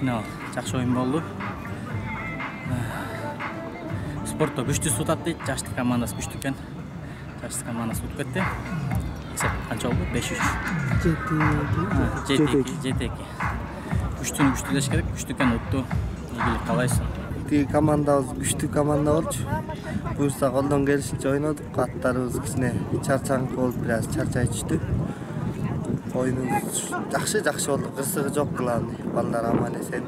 Финал жакшы оюн болду. Спортто күчтүү сутат дейт. Жаштык командасы күчтүү экен. Жаштык командасы утуп кетти. Эсеп канча болду? 5-3. 7-2. Күчтүүнү күчтүүлеш керек. Күчтүү экен утту. Ийгилик каалайсың? Тиги командабыз күчтүү команда болчу. Буюрса колдон келишинче ойнодук. Аттарыбыз кичине чарчаңкы болуп, бир аз чарчай түштү. Oyunumuz жақсы oldu. Кырсыгы жок, главный. Балдар аман эсен.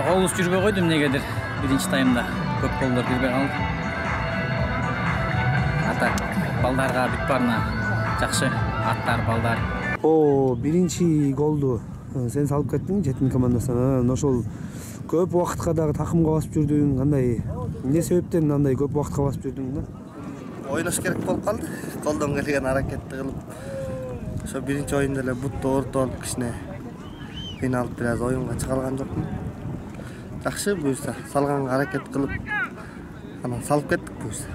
Голубуз жүрбөй койду эмнегедир. Биринчи таймда көп голдор кирбей калды. Атак балдарга бүт барына жакшы. Аттар, балдар. Биринчи голду сен салып кеттиң жетин командасына. Ошол көп убакытка дагы такымга басып жүрдүң. Кандай эмне себептен андай көп убакытка басып жүрдүң да? Ойнош керек болуп калды. Колдон келген аракетти кылып. Ошо биринчи оюнда эле бутты ортолуп кичине кыйналып бир аз оюнга чыга алган жокмун. Жакшы буюрса салганга аракет кылып анан салып кеттик буюрса.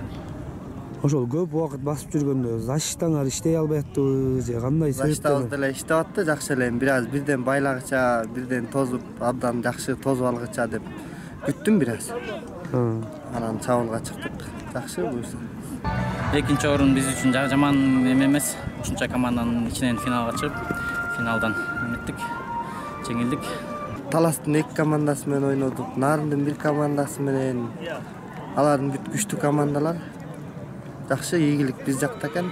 Ошол көп убакыт басып жүргөндө защитаңар иштей албай аттыбы же кандай себептен? Защитабыз деле иштеп атты, жакшы эле. Бир аз бирден байлагыча, бирден тозуп, абдан жакшы тозуп алгыча деп күттүм бир аз. Анан чабуулга чыктык. Жакшы буюрса. Экинчи орун биз үчүн жаман эмес. Ушунча команданын ичинен финалга чыгып, финалдан эметтик, жеңилдик. Таластын 2 командасы менен ойнодук, Нарындын 1 командасы менен. Алардын бүт күчтүү командалар. Жакшы ийгилик биз жакта экен.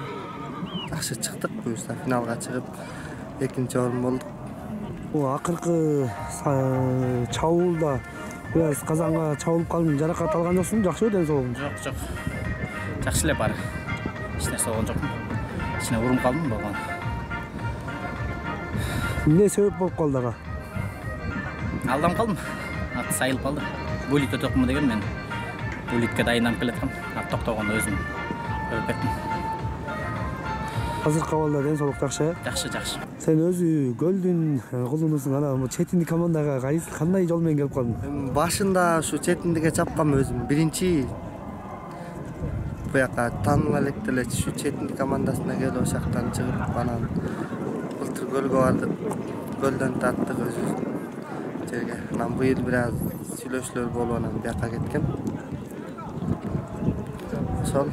Жакшы чыктык буюрса финалга чыгып, экинчи орун болдук. Акыркы чабуулда бир аз казанга чабылып калдың, жаракат алган жоксуң, жакшыбы ден соолугуң? Жок. Жакшы эле бар. Эч нерсе болгон жокмун. İçine vurum kaldı mı baban? Ne sebep bolup kaldı ağa? Aldam kaldım. At sayılıp kaldı. Bulit ötök mü degen men. Bulitke dayınlanıp keletkem. At toktoganda özüm öpüp kettim. Azırkı abalda den sooluk жакшы? Жакшы. Sen özü golдүн колдоносуң, ана четиндик командага кандай жол менен келип калдың? Башында ушу четиндикке чапкам өзүм. Биринчи буяка таанымал электе эле ушу четиндик командасына келип ошактан чыгып, анан былтыр көлгө бардык. Көлдөн таттык өзүбүз жерге. Анан быйыл бир аз сүйлөшүүлөр болуп анан бияка кеткем. Ошол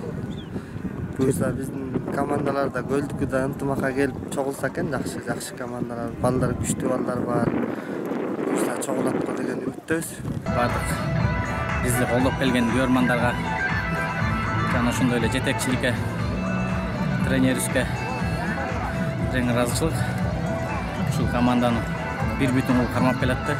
буюрса биздин командалар да көлдүккө да ынтымакка келип чогулса экен, жакшы командалар, балдар күчтүү балдар бар. Буюрса чогулат го деген үмүттөбүз. Бардык бизди колдоп келген көрөрмандарга жана ошондой эле жетекчиликке, тренерибизге терең ыраазычылык. Ушул команданы бир бүтүн кылып кармап келатты.